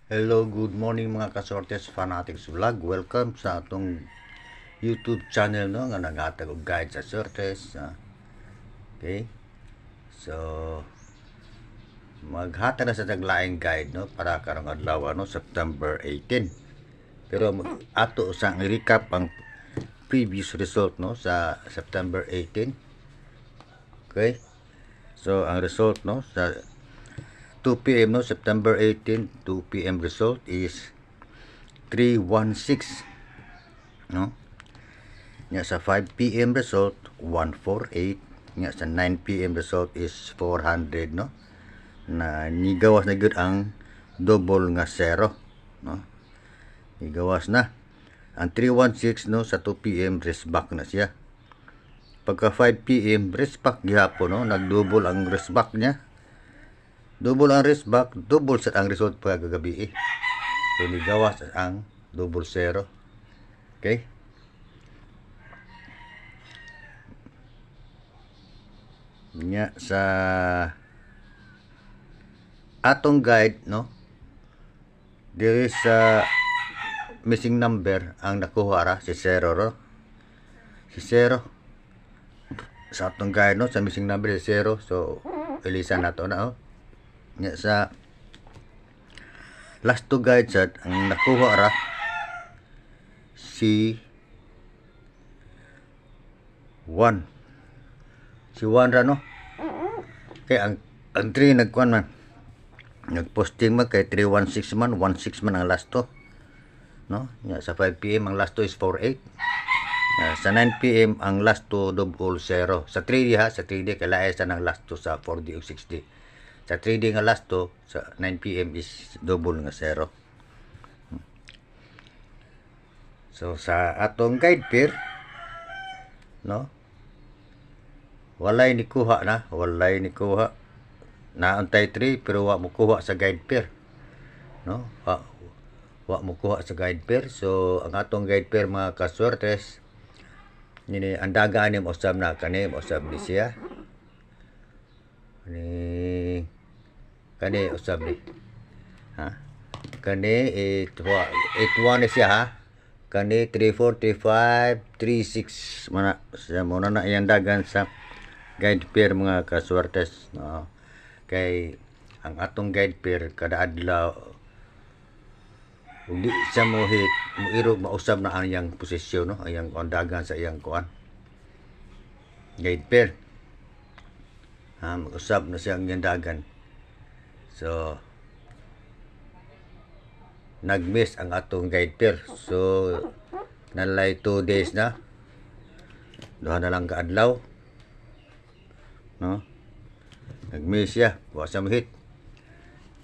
Hello, good morning mga kasortes fanatics vlog. Welcome sa atong YouTube channel no nga naghatag og guide sa sortes. Okay. So maghatag na sa taglaing guide no para karong adlaw no September 18. Pero ato sa recap ang previous result no sa September 18. Okay? So ang result no sa 2 p.m. no September 18, 2 p.m. result is 316 no. Nya sa 5 p.m. result 148, nya sa 9 p.m. result is 400 no. Na nigawas na gud ang double nga zero no. Nigawas na. Ang 316 no sa 2 p.m. rest back na siya. Pagka 5 p.m. rest back gihapon no, nagdouble ang rest back niya. Double ang rest back, double sa ang result pagkagabi. So nigawas ang double zero. Okay? Nya sa atong guide no, there is missing number ang nakuha ra si zero ro. Si zero sa atong guide no, sa missing number si zero. So ilisan nato na oh. Nya sa last two guide set ang nakuha ra si 1. Si 1 ra no. Kay ang 3 nagkuan man. Nagposting man kay 316 man, 16 man ang last two. No? Nya sa 5 PM ang last two is 48. Sa 9 PM ang last two double zero. Sa 3D ha, sa 3D kay lae sa nang last two sa 4D ug 6D. Sa 3D nga last two sa 9 PM is double nga zero. So sa atong guide pair no, walay ni kuha na, walay ni kuha. Naantay 3 pero wa mo kuha sa guide pair. No? Wa mo kuha sa guide pair. So ang atong guide pair mga kaswertes nini andaga ni mo usab na kani mo usab ni siya. Kani usab ni. Ha? Kani 81 siya ha. Kani 3435 36 mana sa mo na iyang dagan sa guide pair mga kaswertes no. Kay ang atong guide pair kada adlaw hindi siya mo hit mo irog mausab na ang iyang posisyon no, ang iyang ondagan sa iyang kuan guide pair. Mag-usab na siya ang iyang dagan. So nag-miss ang atong guide pair. So nalay 2 days na. Duha na lang ka adlaw. No? Nag-miss siya, wa sa hit.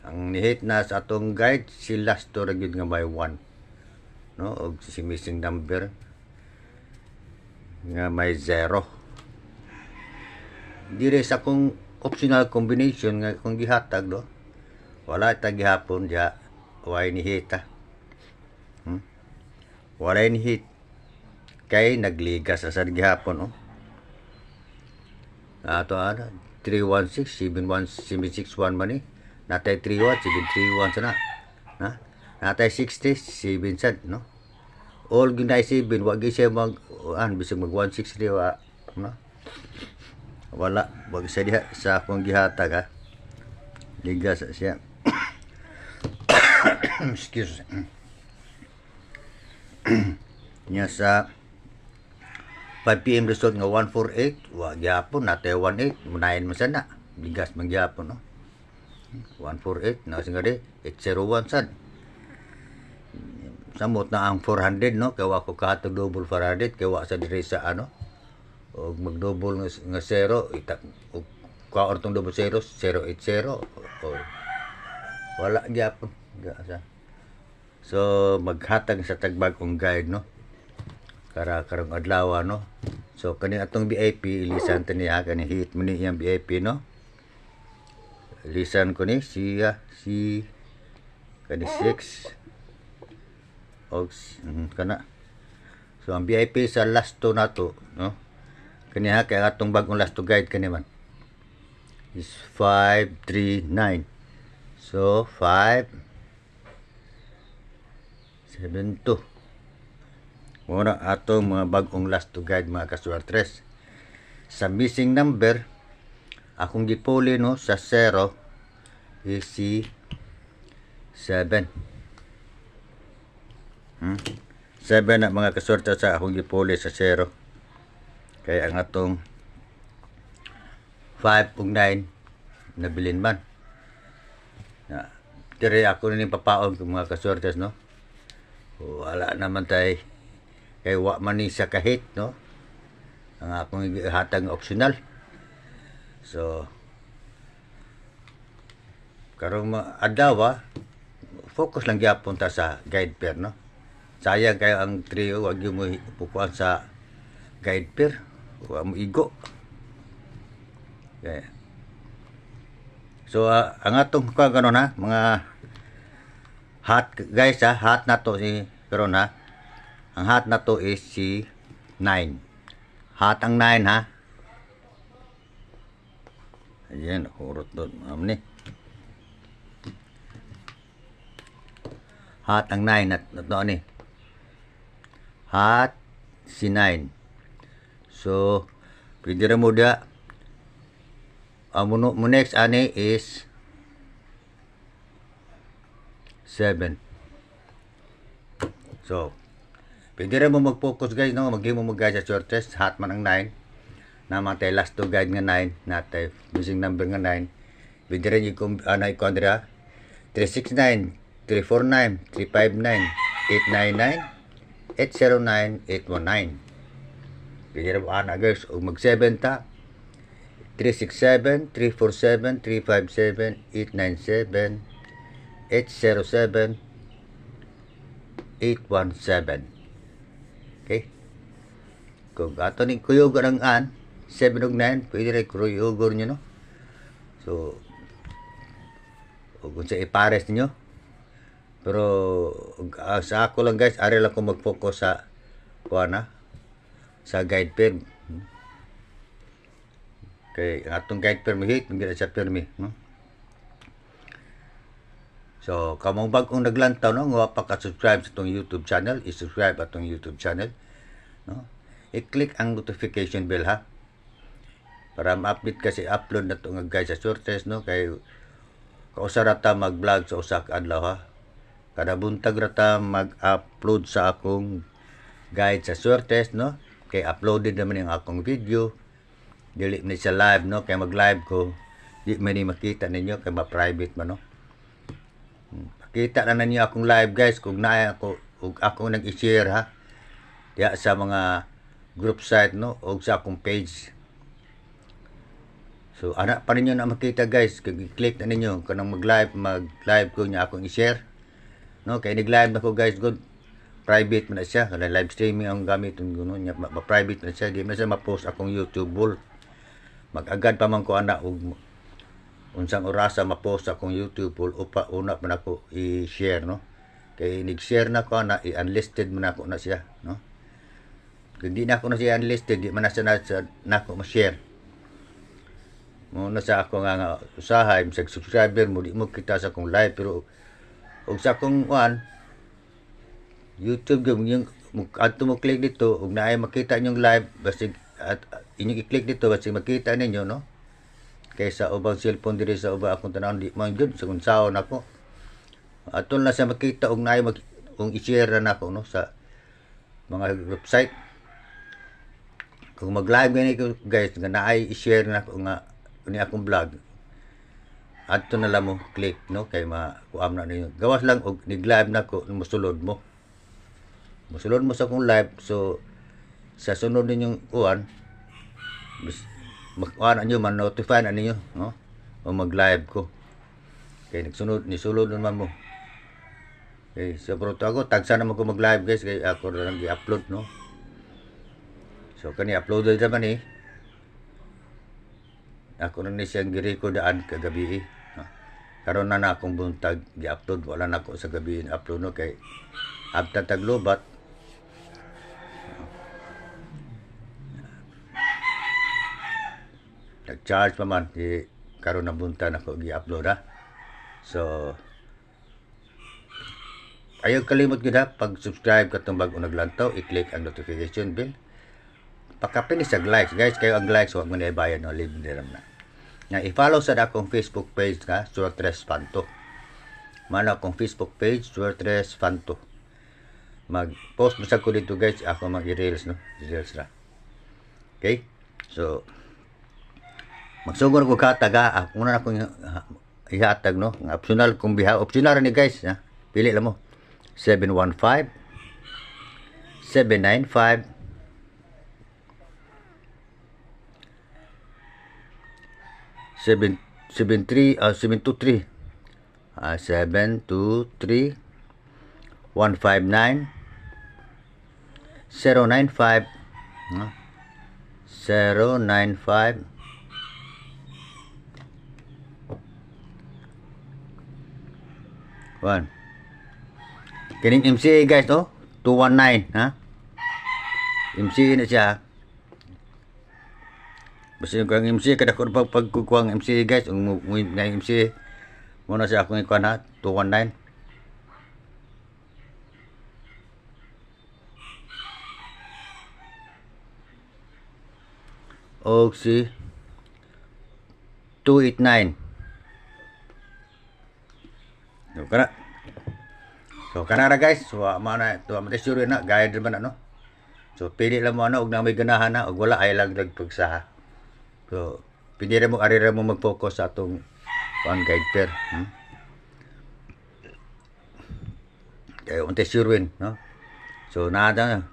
Ang ni-hit na sa atong guide si last to ra gyud nga by 1. No, og si missing number nga may 0. Dire sa kung optional combination nga kung gihatag do. Wala ta gihapon diha way ni hit ha. Wala ni hit kay nagligas sa gihapon oh. Ato 316 761 man ni. Natay 31 731 sana. Na? Natay 60 7 sad no. All ginay 7 wa gyud siya mag bisag mag 163 wa no. Wala wag siya diha sa akong gihatag ha. Ligas siya. Excuse. Nya sa 5 PM result nga 148 wa gyapon natay 18 munayon man sana. Ligas man gyapon no. 148 na singari 801 sad. Samot na ang 400 no kay wa ko kahatag double 400 kay wa sa diri sa ano og mag-double nga zero itak og ka ortong double zero 080 o wala gyapon sa. So maghatag sa tagbag-ong guide no karong adlaw no. So kani atong VIP ilisan ta niya kani hit mo ni iyang VIP no. Lisan ko ni siya si kani 6 og kana. So ang VIP sa last two nato no. Kani ha kay atong bagong last two guide kani man is 539. So 5 7-2. Muna atong mga bagong last to guide mga kaswertres. Sa missing number, akong gipuli no sa 0 is si 7. 7 na mga kaswertres sa akong gipuli sa 0. Kaya ang atong 5 ug 9 nabilin man. Tiri ako na papaon kung mga kaswertes no. Wala naman tay kay wa man ni sa kahit no. Ang akong hatang optional. So karong adlaw focus lang gyapon ta sa guide pair no. Sayang kayo ang trio wag mo pukuan sa guide pair. Wa mo igo. Okay. So ang atong karon ha mga hat guys hat na to si karon ha. Ang hat na to is si 9. Hat ang 9 ha. Ayan, hurot doon. Ni. Hat ang 9 na to ni. Hat si 9. So, pwede rin mo da. Ang mo next ani is 7. So, pwede rin mo mag-focus guys, no? Mag-game mo guys sa short test. Hat man ang 9. Naman tayo last to guide nga 9. Natay missing number nga 9. Pwede rin yung anay kondra. 369, 349, 359, 899, 809, 819. Pwede rin mo ana guys. O mag-7 ta. 367, 347, 357, 897, 807, 817. Okay? Kung ato ni kuyog ang 7 ug 9, pwede rin kuyogor nyo, no? So, kung sa ipares niyo. Pero, sa ako lang guys, ari lang ko mag-focus sa, sa guide pair. Okay, ang atong guide pair mo hit, hindi na siya permi, no? So, kamong bagong naglantaw, no? Nga pa ka-subscribe sa itong YouTube channel, i-subscribe atong YouTube channel, no? I-click ang notification bell, ha? Para ma-update kasi upload na itong guys sa shortest, no? Kay kausarata mag-vlog sa usak adlaw, ha? Kada buntag rata mag-upload sa akong guide sa shortest, no? Kay uploaded naman yung akong video. Dili ni sa live, no? Kay mag-live ko, di man ni makita ninyo, kay ma-private man, no? Makita na ninyo akong live, guys, kung na ako nag-i-share, ha? Diya sa mga group site, no? O sa akong page. So, anak pa ninyo na makita, guys. Click na ninyo, kanang mag-live ko niya akong i-share. No? Kaya nag-live na ko, guys, good. Private man na siya. Kaya live streaming ang gamit niya. Ma-private na siya. Di man siya ma-post akong YouTube wall. Mag-agad pa man ko anak unsang orasa ma-post akong YouTube wall upa una pa nako i-share, no? Kay nag-share na ko na i-unlisted man ako na siya, no? Kung di na ako na siya unlisted, di man na siya na ako ma-share. Muna sa ako nga usahay, sa subscriber mo, di mo kita sa akong live, pero og sa akong YouTube yung adto mo click dito, ug naay makita niyo live, basta at inyong i-click dito kasi makita ninyo, no? Kaysa ubang cellphone diri sa ubang akong tanawon di man gyud sa kunsaon ako. Atol na sa makita og naay i-share na nako, no, sa mga group site. Kung mag-live gani ko guys nga naay i-share na ko nga ni akong vlog. Adto na lang mo click, no, kay makuam na ninyo. Gawas lang og nag-live nako musulod mo. Musulod mo sa akong live, so sa sunod ninyong nyo, man-notify na ninyo, no? O mag-live ko. Kaya nisulod naman mo. Okay, so pero ako, tagsa naman ko mag-live guys, kaya ako na lang i-upload, no? So, kani-upload naman ako na ni siyang gi-recordaan kagabi, no? Karon na akong buntag, i-upload, wala na ako sa gabi i-upload, no? Kay abta taglobat, nag-charge pa man, karon na bunta na ko gi-upload, ha. So ayaw kalimot gud ha, pag-subscribe katong bag-o naglantaw, i-click ang notification bell. Pagkapinis sa likes, guys, kayo ang likes, huwag mo na ibayan, no, libre na. Nga, i-follow sa akong Facebook page nga, Suartres Fanto. Mano akong Facebook page, Suartres Fanto. Mag-post mo sa ko dito, guys, ako mag-reels, no? Reels na. Okay? So, magsugod ko kataga, una na akong ihatag, no? Optional kong biha. Optional ni guys, ha? Pili lang mo. 715 795 723 723 723 159 095 095 1 kining MCA guys, no? 219, ha? MCA na siya. Basta yung kang MCA, kada ko pagkukuha ng MCA guys, ang MCA, muna siya akong ikuha na, 219. O si 289. So kana ra guys, so mana to amate sure na guide man ano. So pili lang mo ano og na may ganahan na og wala ay lang dagpagsa. So pili ra mo ari ra mo mag-focus sa atong one guide pair, Kaya amate sure no. So nada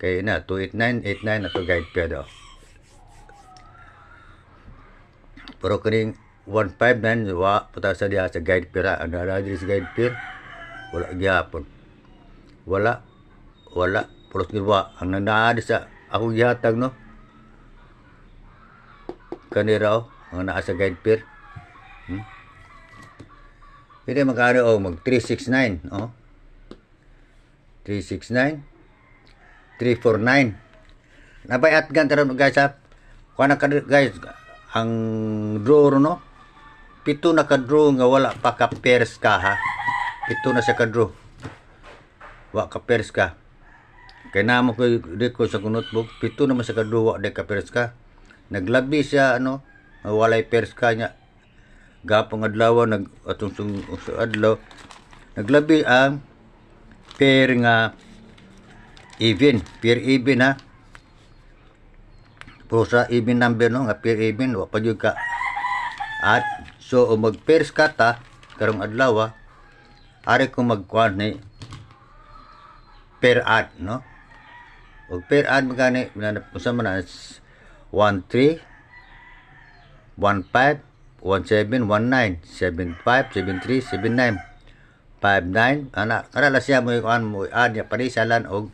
kay na 28989 na to guide pair daw. Pero kining 159 wa puta sa dia sa guide pair ana ra sa guide pair. Wala gyapon. Wala pulos gilwa ang nanaa sa ako gihatag, no. Kanira ang naa sa guide pair. Pwede magkano mag 369, 369 349. Nabayat gan taron guys ha. Kuana ka guys ang draw, no. 7 na ka draw nga wala pa ka pairs ka ha. 7 na siya ka-draw. Wa ka-pairs ka. Kaya naman ko dito sa notebook, 7 naman siya ka-draw, wa de ka-pairs ka. Naglabi siya, walay pairs ka niya. Gapong adlaw, atong adlaw, naglabi ang pair nga even. Pair even, ha. Pero sa even number, no, nga pair even, wa pa yun ka. At, so, mag-pairs ka ta, karong adlaw, ari ko magkuhan ni pair add, no? O pair add magani sa man 13 15 17 19 75 73 79 59 ana kada siya mo kuan mo add niya parisalan og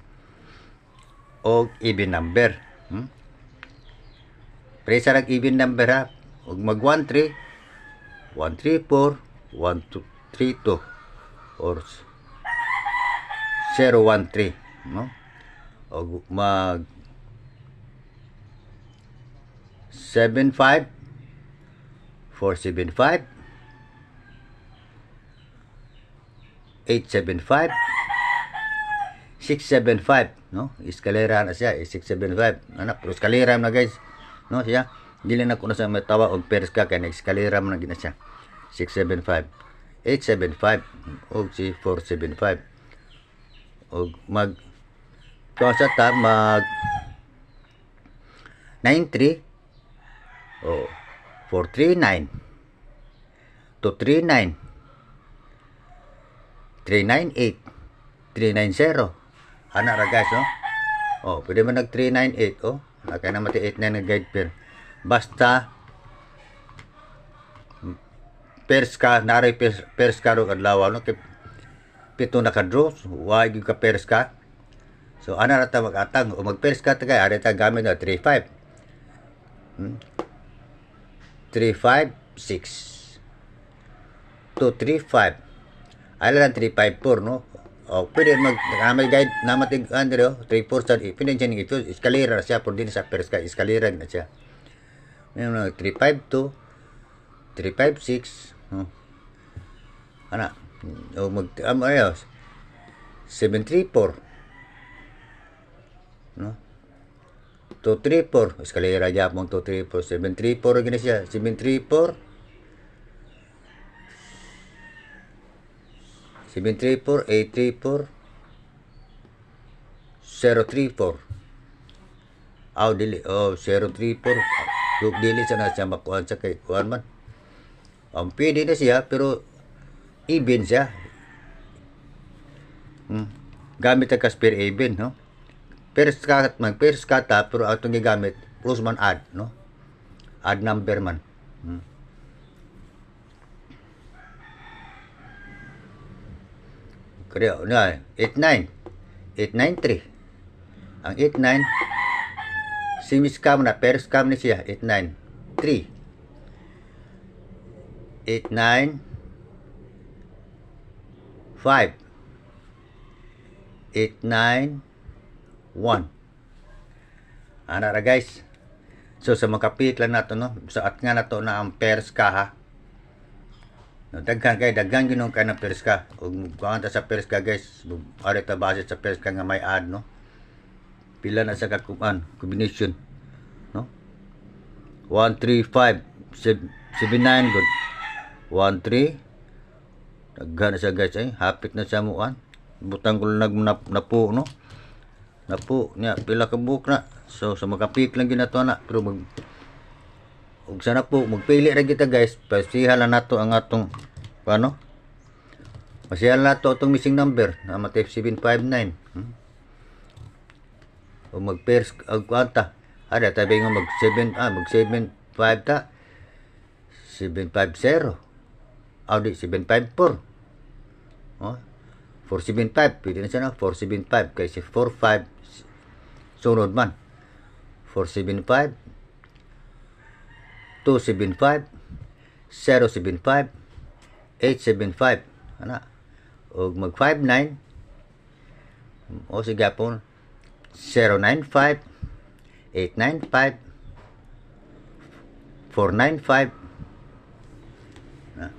even number. Parisalan even number ha. Og mag 13 134 132 or 013, no? O mag 75 475 875 675, no? Eskalera na siya, 675. Anak, pero eskalera na guys, no? Siya dili na ko na sa matawa og pairs ka kay eskalera man na siya. 675 875 o si 475 o mag sa ta mag 93 o 439 239 398 390 ana ra guys, no. Pwede man nag 398 kaya na mati 89 na guide pair basta pairs ka, naray pairs ka ro adlaw, no, kay 7 na ka draw, wa gyud ka pairs ka. So ana ra ta mag-atang o mag pairs ka ta kay ari ta gamit na 35 356 235 ay lang 354, no. Pwede may guide na matig andre 34 sa pwede siya ito eskalera siya por din sa pairs ka eskalera na siya. May 352 356 ana o mag 734. No? 234. Eskalera gyapon 234. 734 gini siya. 734. 734, 834, 034. Dili. 034. Dili sana siya makuhan sa kay kuhan man. Pwede na siya, pero even siya. Gamit ang kasper even, no? First kata, pero atong gigamit, plus man add, no? Add number man. Kaya, 89. 893. Ang 89, semi-scam na, pero scam na siya, 89. 3. 89. 5. 891. Ana ra guys. So sa makapit lang nato no, sa at nga nato na ang pairs ka ha. No, daghan ginong kay na pairs ka. Ug kuan ta sa pairs ka guys, ari ta base sa pairs ka nga may add no. Pila na sa kakuan combination no. 1 3 5 79 good. 1 3 daghan na siya guys hapit na sa muan. Butang ko lang napo no. Napo niya pila ka buok na. So sa makapik lang ginato na pero ug sana po magpili ra kita guys. Pasihan lang nato ang atong paano? Pasihan nato atong missing number na matay 759. O mag-pairs ang kwanta. Ada tabi nga mag 75 ta. 750. Di 754. 475. Pwede na siya na 475 kasi 45 sunod man. 475 275 075 875 ana og mag 59 o sige po 095 895 495 na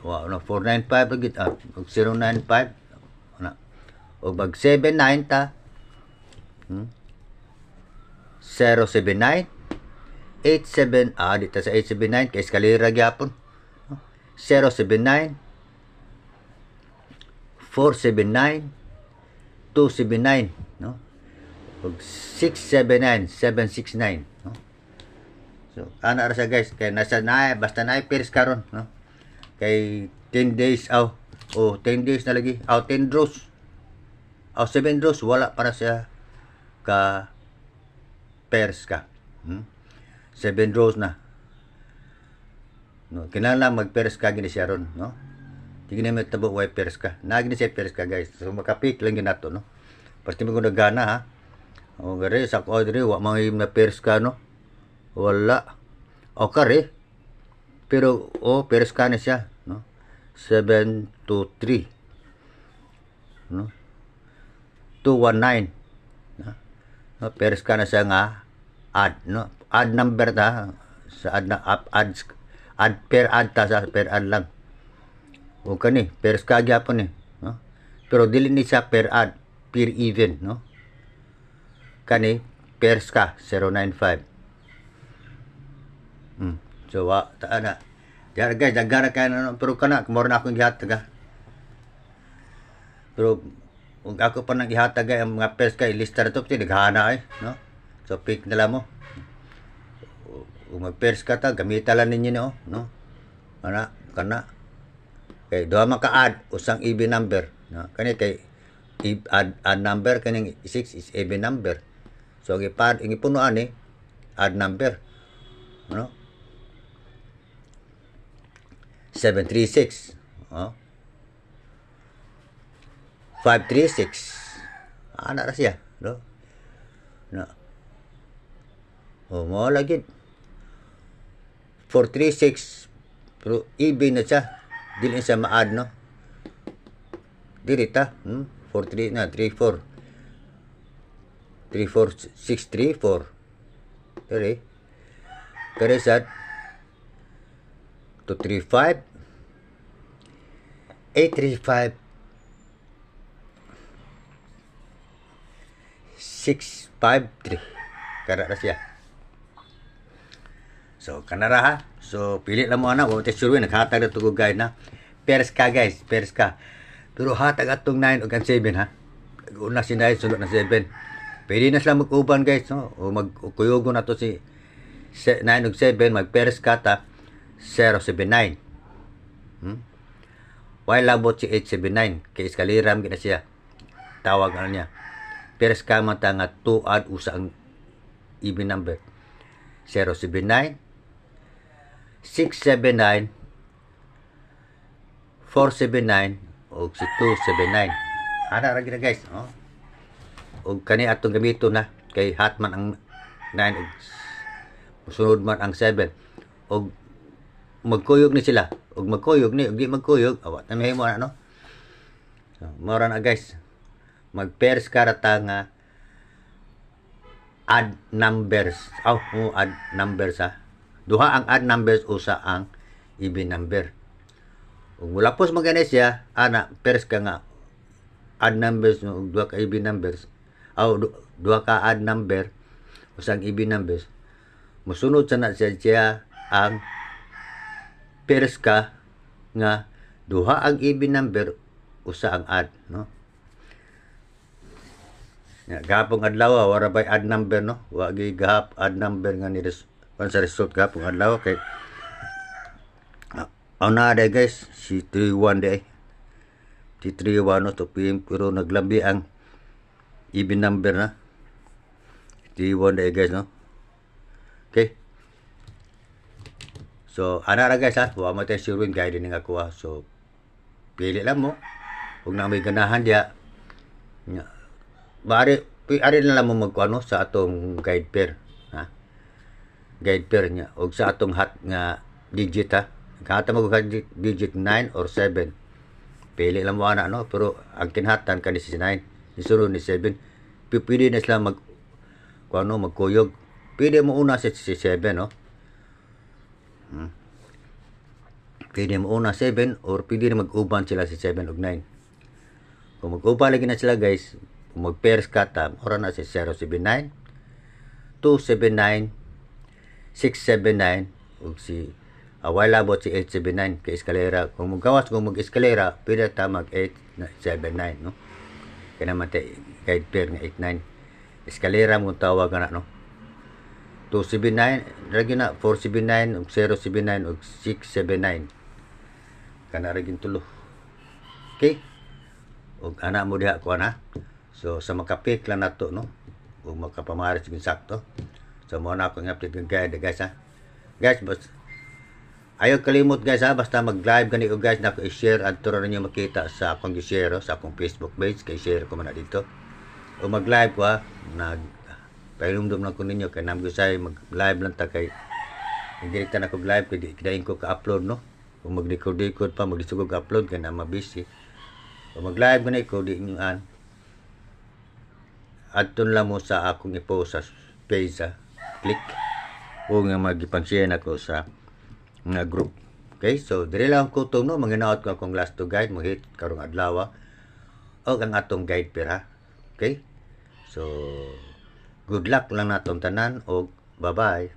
495 lagi 095 ana og mag 79 ta 079 87 dito sa 879 kay eskalera gyapon 079 479 279 no ug 679 769 no. So ana ra siya guys kay nasa basta na pairs karon no kay 10 days 10 days na lagi 10 draws 7 draws wala para siya ka pairs ka 7 draws na no kinahanglan mag pairs ka gini siya ron no tignan mo tabo way pairs ka na gini siya pairs ka guys so makapik lang ginato no pasti mo gana ha o gare sa ko dire wa mahim na pairs ka no wala o kare pero pairs ka na siya no 723 no 219 no pairs ka na siya nga add no add number ta sa add pair add ta sa pair add lang o kani pairs ka gyapon no pero dili ni sa pair add pair even no kani pairs ka 095 so taana diyan guys dagara ka na pero kana more na akong gihatag pero ug ako pa nang gihatag ang mga pairs ka ilista to pati naghana no so pick nila mo mag-pairs ka ta gamitan lang ninyo no ana kana kay duha man ka add usang even number no kani kay add number kaning 6 is even number so gipunuan add number no 736 536 ana ra siya no mo lagi 436 pero even na siya dili siya ma-add no dirita 43 na 34 634 kare sa 235 835 653. Kada na siya. So, kanara ha. So, pili lang mo ana. Huwag tayo sure naghatag na ito guide na. Pairs ka guys. Pairs ka. Pero hatag atong 9 o 7 ha. Una si 9, sunod na 7. Pwede na sila mag-uban guys. No? O magkuyugo na to si 9 o 7. Mag-pairs ka ta 079. While labot si 879. Kay iskaliram gina siya. Tawag ano niya. Pairs ka mata nga 2 add usa ang even number. 079 679 479 o si 279. Ana ra gid guys, oh. Og kani atong gamito na kay hat man ang 9 og sunod man ang 7. Og magkuyog ni sila. Og magkuyog ni og di magkuyog, awa ta mahimo na no. So, mora na guys. Mag-pairs karata nga add numbers. Add numbers ha. Duha ang add numbers usa ang even number. Ug mula pos magana siya, ana pairs ka nga add numbers no ug duha ka even numbers. Duha ka add number usang even numbers. Mosunod sa na siya ang pairs ka nga duha ang even number usa ang add no. Gahapong adlaw wala bay add number no. Wa gi gahap add number nga ni sa result gahapong adlaw kay na day guys si 31 day. Si 31 no to PM pero naglambi ang even number na. 31 day guys no. Okay. So ana ra guys ha. Wa mo tayo sure guide ni nga kuha. So pili lang mo. Ug na may ganahan dia. Ari na lang mo magkuano sa atong guide pair ha. Guide pair niya og sa atong hat nga digit ha. Kahata mo digit 9 or 7. Pili lang mo ana no pero ang kinhatan kani si 9, isunod ni 7. Pwede na sila magkuyog. Pwede mo una si 7 no. Pwede mo una 7 or pwede na mag-uban sila si 7 ug 9. Kung mag-uban lagi na sila guys, kung mag-pairs ka ta, ora na si 079, 279, 679 ug si wala labot si 879 kay eskalera. Kung mag-eskalera, pwede ta mag-879 no. Kaya naman tayo guide pair nga 89. Eskalera mo tawag na no. 279, lagi na 479 ug 079 ug 679. Kana ra gin tulo. Okay? Ug ana mo diha ko na. So sa makapik lang nato no. Ug makapamaris gid sakto. So mo na ako ng update ng guide guys ha. Guys, ayaw kalimot guys ha, basta mag-live gani ko guys na ko i-share at turo ninyo makita sa akong i-share sa akong Facebook page kay share ko man na dito. O mag-live ko ha, pailumdum lang ko ninyo kay namgusay mag-live lang ta kay direkta na ko live kay kidain ko ka-upload no. Kung mag-record pa, mag-disugog upload kay na mabisi. O mag-live gani ko di inyo adton lang mo sa akong i-post sa page ha. Click o nga magipang-share na ko sa nga group. Okay, so diri lang ko tong no manginaot ko akong last to guide mo hit karong adlaw o ang atong guide pera. Okay? So good luck lang natong tanan og bye-bye.